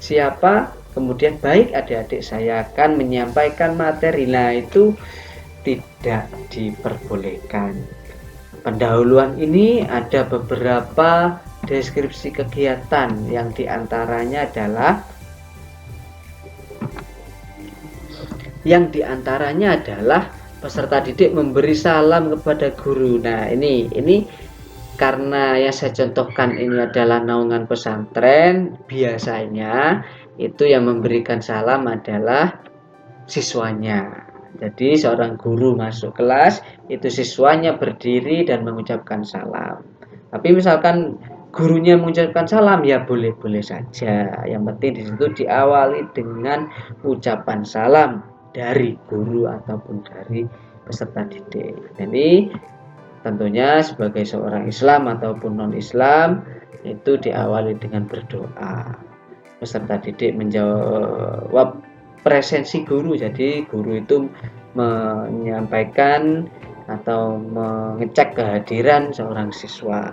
siapa, kemudian baik adik-adik saya akan menyampaikan materi, nah itu tidak diperbolehkan. Pendahuluan ini ada beberapa deskripsi kegiatan, yang diantaranya adalah peserta didik memberi salam kepada guru. Nah, ini karena yang saya contohkan ini adalah naungan pesantren, biasanya itu yang memberikan salam adalah siswanya. Jadi seorang guru masuk kelas, itu siswanya berdiri dan mengucapkan salam. Tapi misalkan gurunya mengucapkan salam, ya boleh-boleh saja. Yang penting di situ diawali dengan ucapan salam dari guru ataupun dari peserta didik. Jadi tentunya sebagai seorang Islam ataupun non-Islam itu diawali dengan berdoa. Peserta didik menjawab presensi guru, jadi guru itu menyampaikan atau mengecek kehadiran seorang siswa.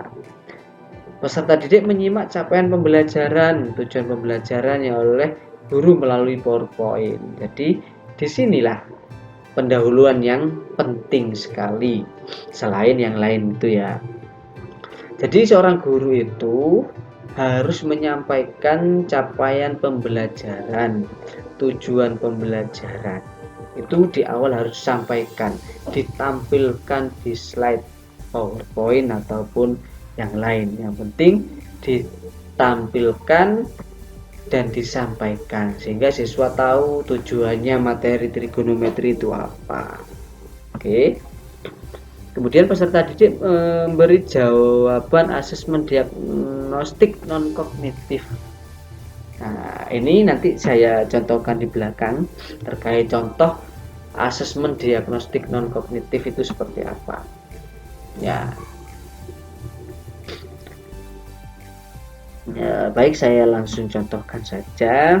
Peserta didik menyimak capaian pembelajaran, tujuan pembelajaran yang oleh guru melalui PowerPoint. Jadi disinilah pendahuluan yang penting sekali, selain yang lain itu ya. Jadi seorang guru itu harus menyampaikan capaian pembelajaran, tujuan pembelajaran. Itu di awal harus sampaikan, ditampilkan di slide PowerPoint ataupun yang lain. Yang penting ditampilkan dan disampaikan sehingga siswa tahu tujuannya materi trigonometri itu apa. Oke. Kemudian peserta didik memberi jawaban asesmen diagnostik non kognitif. Nah, ini nanti saya contohkan di belakang terkait contoh asesmen diagnostik non kognitif itu seperti apa. Ya, baik, saya langsung contohkan saja.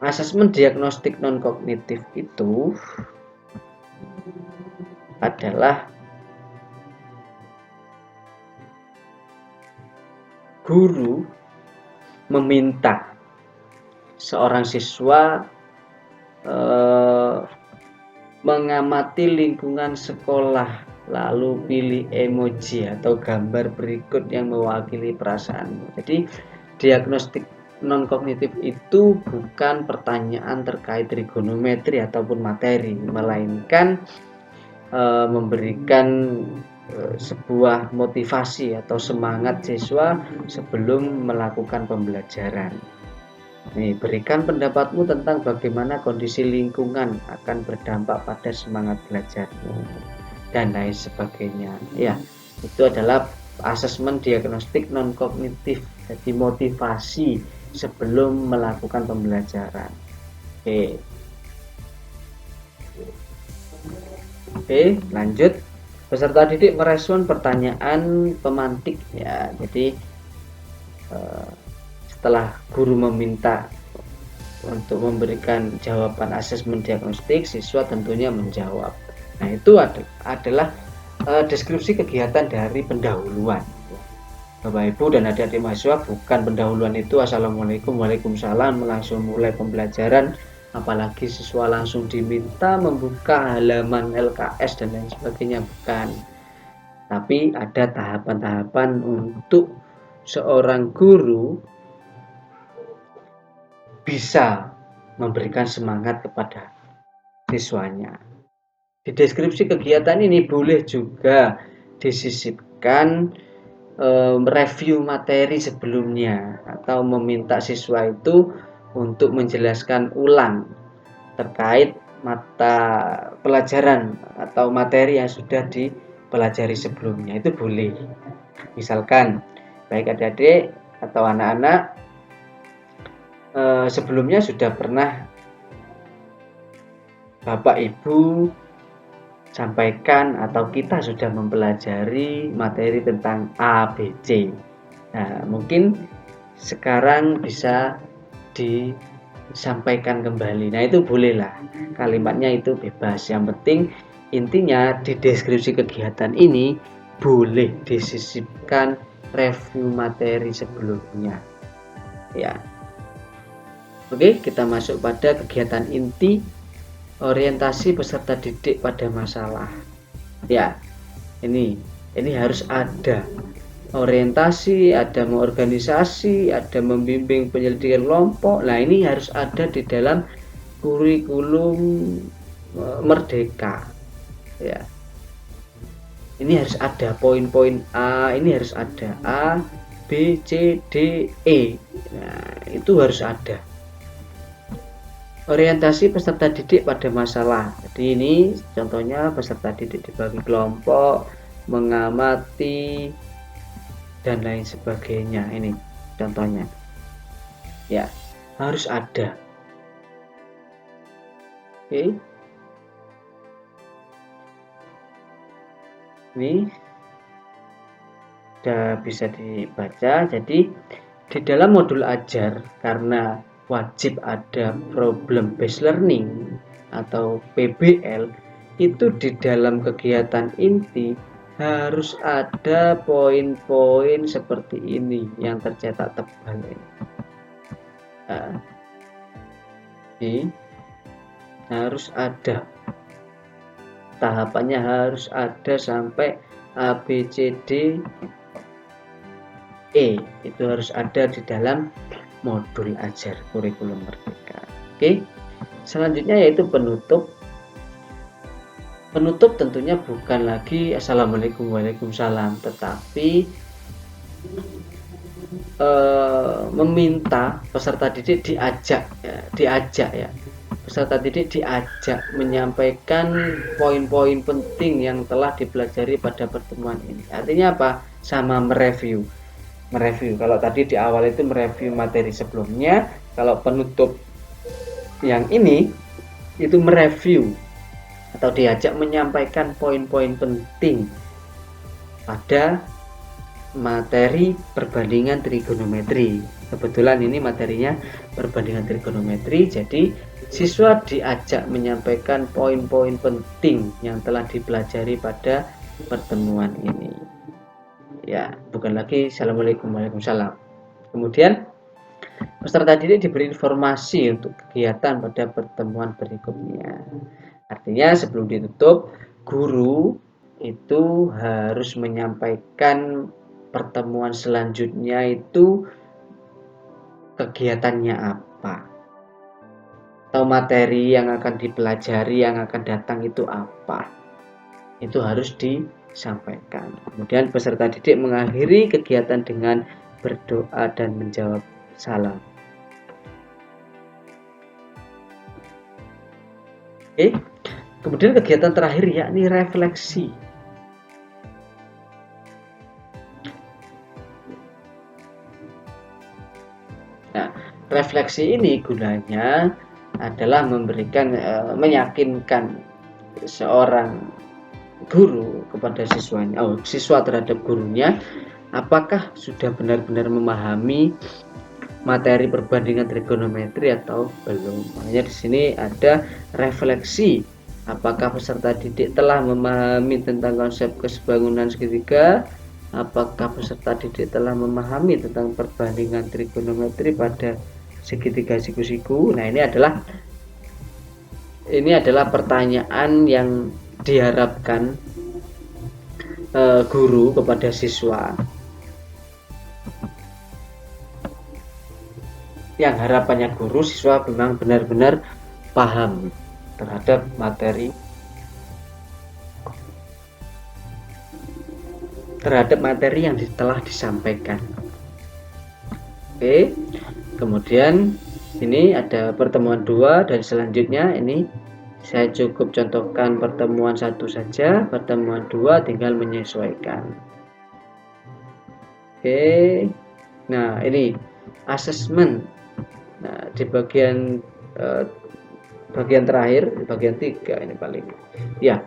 Asesmen diagnostik non kognitif itu adalah guru meminta seorang siswa mengamati lingkungan sekolah, lalu pilih emoji atau gambar berikut yang mewakili perasaanmu. Jadi diagnostik non kognitif itu bukan pertanyaan terkait trigonometri ataupun materi, melainkan memberikan sebuah motivasi atau semangat siswa sebelum melakukan pembelajaran. Nih, berikan pendapatmu tentang bagaimana kondisi lingkungan akan berdampak pada semangat belajarmu dan lain sebagainya. Ya, itu adalah asesmen diagnostik non kognitif. Jadi motivasi sebelum melakukan pembelajaran. Oke, lanjut. Peserta didik merespon pertanyaan pemantik ya. Jadi setelah guru meminta untuk memberikan jawaban asesmen diagnostik, siswa tentunya menjawab. Nah, itu adalah deskripsi kegiatan dari pendahuluan. Bapak Ibu dan adik-adik mahasiswa, bukan pendahuluan itu assalamualaikum waalaikumsalam langsung mulai pembelajaran, apalagi siswa langsung diminta membuka halaman LKS dan lain sebagainya, bukan. Tapi ada tahapan-tahapan untuk seorang guru bisa memberikan semangat kepada siswanya. Di deskripsi kegiatan ini boleh juga disisipkan review materi sebelumnya atau meminta siswa itu untuk menjelaskan ulang terkait mata pelajaran atau materi yang sudah dipelajari sebelumnya. Itu boleh. Misalkan baik adik-adik atau anak-anak sebelumnya sudah pernah Bapak Ibu sampaikan atau kita sudah mempelajari materi tentang ABC. Nah, mungkin sekarang bisa disampaikan kembali. Nah, itu bolehlah. Kalimatnya itu bebas. Yang penting intinya di deskripsi kegiatan ini boleh disisipkan review materi sebelumnya. Ya. Oke, kita masuk pada kegiatan inti orientasi peserta didik pada masalah. Ya, ini harus ada orientasi, ada mengorganisasi, ada membimbing penyelidikan kelompok. Nah, ini harus ada di dalam kurikulum Merdeka. Ya. Ini harus ada poin-poin A, ini harus ada A, B, C, D, E. Nah, itu harus ada. Orientasi peserta didik pada masalah. Jadi ini contohnya peserta didik dibagi kelompok, mengamati dan lain sebagainya. Ini contohnya. Ya, harus ada. Oke. Ini sudah bisa dibaca. Jadi di dalam modul ajar, karena wajib ada problem based learning atau PBL, itu di dalam kegiatan inti harus ada poin-poin seperti ini yang tercetak tebal ini. Nah, ini harus ada, tahapannya harus ada sampai A, B, C, D, E. Itu harus ada di dalam modul ajar kurikulum Merdeka. Oke, selanjutnya yaitu penutup. Penutup tentunya bukan lagi Assalamualaikum Waalaikumsalam, tetapi meminta peserta didik diajak ya. Peserta didik diajak menyampaikan poin-poin penting yang telah dipelajari pada pertemuan ini. Artinya apa? Sama mereview. Kalau tadi di awal itu mereview materi sebelumnya, kalau penutup yang ini itu mereview atau diajak menyampaikan poin-poin penting pada materi perbandingan trigonometri. Kebetulan ini materinya perbandingan trigonometri, jadi siswa diajak menyampaikan poin-poin penting yang telah dipelajari pada pertemuan ini. Ya, bukan lagi Assalamualaikum Waalaikumsalam. Kemudian peserta didik diberi informasi untuk kegiatan pada pertemuan berikutnya. Artinya sebelum ditutup, guru itu harus menyampaikan pertemuan selanjutnya itu kegiatannya apa, atau materi yang akan dipelajari yang akan datang itu apa. Itu harus disampaikan. Kemudian peserta didik mengakhiri kegiatan dengan berdoa dan menjawab salam. Oke. Kemudian kegiatan terakhir yakni refleksi. Nah, refleksi ini gunanya adalah memberikan meyakinkan seorang guru kepada siswanya, siswa terhadap gurunya, apakah sudah benar-benar memahami materi perbandingan trigonometri atau belum. Makanya di sini ada refleksi, apakah peserta didik telah memahami tentang konsep kesebangunan segitiga, apakah peserta didik telah memahami tentang perbandingan trigonometri pada segitiga siku-siku. Nah, ini adalah pertanyaan yang diharapkan guru kepada siswa, yang harapannya guru siswa memang benar-benar paham terhadap materi yang telah disampaikan. Oke, kemudian ini ada pertemuan 2 dan selanjutnya ini saya cukup contohkan pertemuan 1 saja, pertemuan 2 tinggal menyesuaikan. Oke, nah ini asesmen. Nah, di bagian terakhir, bagian 3 ini paling ya,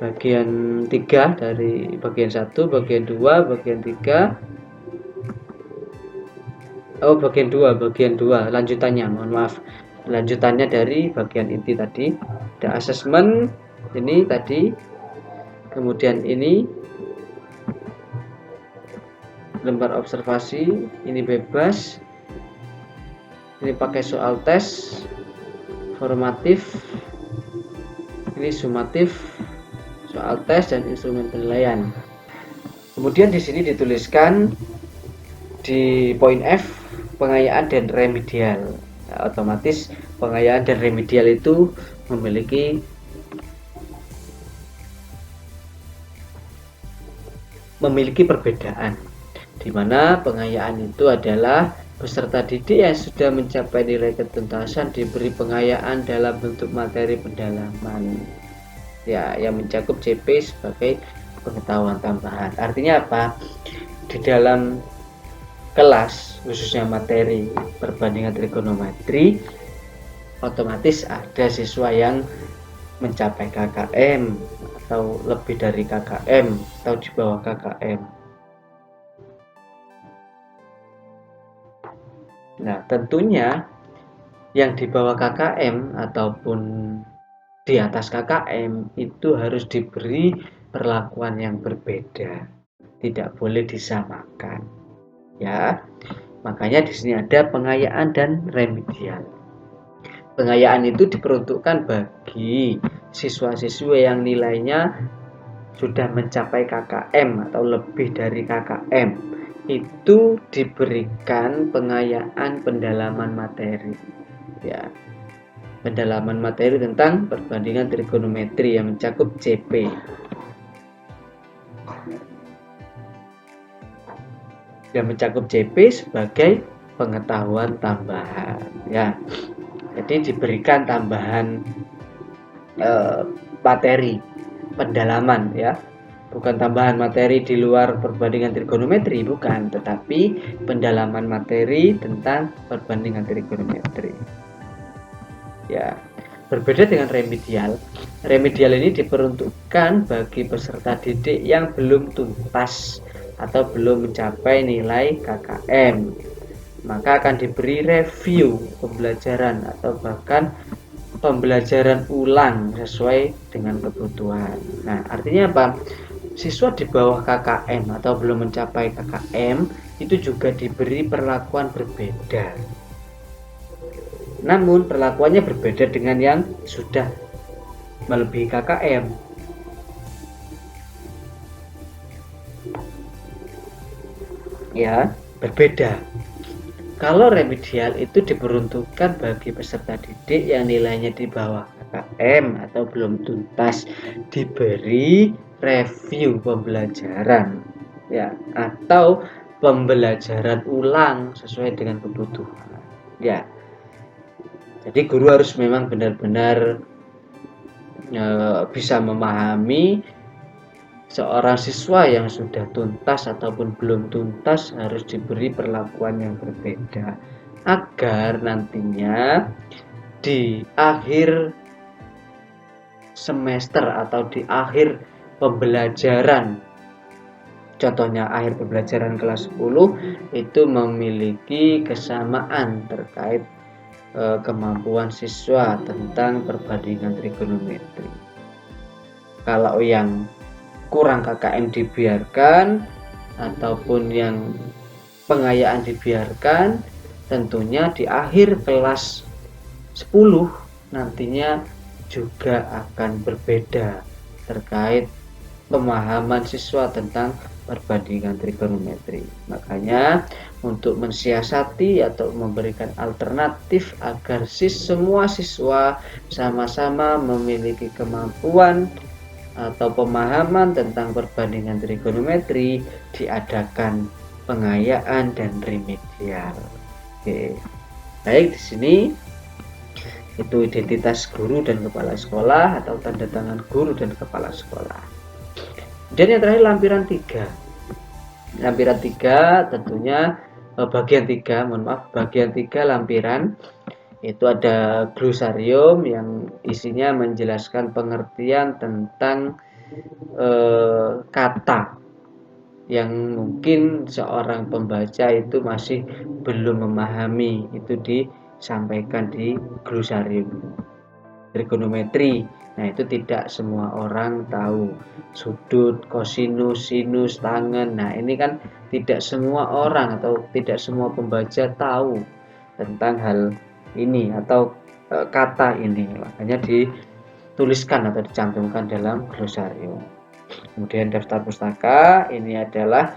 bagian 3 dari bagian 1, bagian 2, bagian 3. Oh, bagian 2 lanjutannya, mohon maaf, lanjutannya dari bagian inti tadi. Ada asesmen ini tadi, kemudian ini lembar observasi, ini bebas, ini pakai soal tes, formatif, ini sumatif, soal tes dan instrumen penilaian. Kemudian di sini dituliskan di poin F, pengayaan dan remedial. Nah, otomatis pengayaan dan remedial itu memiliki perbedaan, di mana pengayaan itu adalah peserta didik yang sudah mencapai nilai ketuntasan diberi pengayaan dalam bentuk materi pendalaman, ya, yang mencakup CP sebagai pengetahuan tambahan. Artinya apa? Di dalam kelas, khususnya materi perbandingan trigonometri, otomatis ada siswa yang mencapai KKM atau lebih dari KKM atau di bawah KKM. Nah, tentunya yang di bawah KKM ataupun di atas KKM itu harus diberi perlakuan yang berbeda, tidak boleh disamakan. Ya, makanya di sini ada pengayaan dan remedial. Pengayaan itu diperuntukkan bagi siswa-siswa yang nilainya sudah mencapai KKM atau lebih dari KKM. Itu diberikan pengayaan pendalaman materi. Ya, pendalaman materi tentang perbandingan trigonometri yang mencakup CP. Yang mencakup CP sebagai pengetahuan tambahan, ya. Jadi diberikan tambahan materi pendalaman, ya, bukan tambahan materi di luar perbandingan trigonometri, bukan, tetapi pendalaman materi tentang perbandingan trigonometri, ya. Berbeda dengan remedial. Remedial ini diperuntukkan bagi peserta didik yang belum tuntas atau belum mencapai nilai KKM, maka akan diberi review pembelajaran atau bahkan pembelajaran ulang sesuai dengan kebutuhan. Nah, artinya apa? Siswa di bawah KKM atau belum mencapai KKM itu juga diberi perlakuan berbeda. Namun perlakuannya berbeda dengan yang sudah melebihi KKM. Ya, berbeda. Kalau remedial itu diperuntukkan bagi peserta didik yang nilainya di bawah KKM atau belum tuntas, diberi review pembelajaran, ya, atau pembelajaran ulang sesuai dengan kebutuhan, ya. Jadi guru harus memang benar-benar bisa memahami seorang siswa yang sudah tuntas ataupun belum tuntas harus diberi perlakuan yang berbeda, agar nantinya di akhir semester atau di akhir pembelajaran, contohnya akhir pembelajaran kelas 10, itu memiliki kesamaan terkait kemampuan siswa tentang perbandingan trigonometri. Kalau yang kurang KKM dibiarkan ataupun yang pengayaan dibiarkan, tentunya di akhir kelas 10 nantinya juga akan berbeda terkait pemahaman siswa tentang perbandingan trigonometri. Makanya untuk mensiasati atau memberikan alternatif agar semua siswa sama-sama memiliki kemampuan atau pemahaman tentang perbandingan trigonometri, diadakan pengayaan dan remedial. Oke. Baik, di sini itu identitas guru dan kepala sekolah atau tanda tangan guru dan kepala sekolah. Dan yang terakhir lampiran 3. Lampiran 3 tentunya bagian 3, mohon maaf, bagian 3 lampiran itu ada glosarium yang isinya menjelaskan pengertian tentang kata yang mungkin seorang pembaca itu masih belum memahami, itu disampaikan di glosarium. Trigonometri, nah itu tidak semua orang tahu. Sudut, kosinus, sinus, tangen, nah ini kan tidak semua orang atau tidak semua pembaca tahu tentang hal ini atau kata ini, makanya dituliskan atau dicantumkan dalam glosarium. Kemudian daftar pustaka ini adalah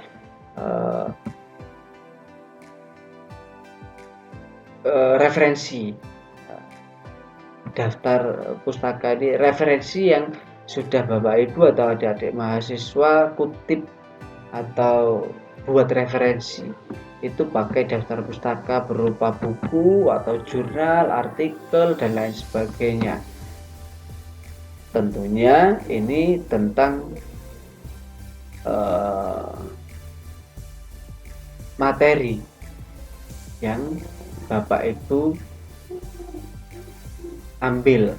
referensi. Daftar pustaka ini referensi yang sudah Bapak Ibu atau adik-adik mahasiswa kutip atau buat referensi itu pakai daftar pustaka berupa buku atau jurnal, artikel, dan lain sebagainya. Tentunya ini tentang materi yang Bapak Ibu ambil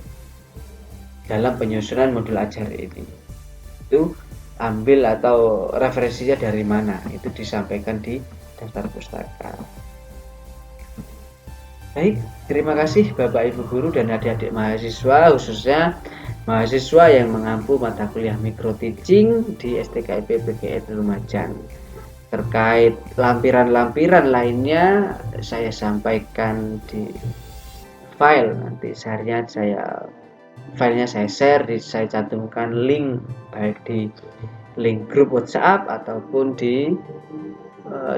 dalam penyusunan modul ajar ini. Itu ambil atau referensinya dari mana, itu disampaikan di daftar pustaka. Baik, terima kasih Bapak Ibu guru dan adik-adik mahasiswa, khususnya mahasiswa yang mengampu mata kuliah micro teaching di STKIP PGRI Lumajang. Terkait lampiran-lampiran lainnya saya sampaikan di file, nanti filenya saya share, saya cantumkan link baik di link grup WhatsApp ataupun di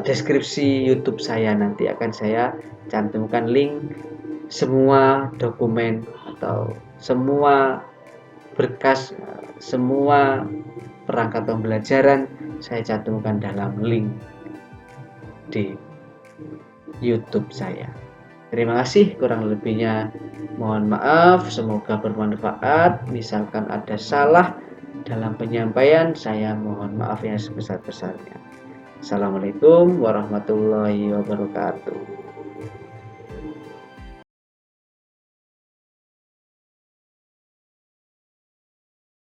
deskripsi YouTube saya. Nanti akan saya cantumkan link semua dokumen atau semua berkas, semua perangkat pembelajaran saya cantumkan dalam link di YouTube saya. Terima kasih, kurang lebihnya mohon maaf, semoga bermanfaat. Misalkan ada salah dalam penyampaian, saya mohon maaf yang sebesar-besarnya. Assalamualaikum warahmatullahi wabarakatuh.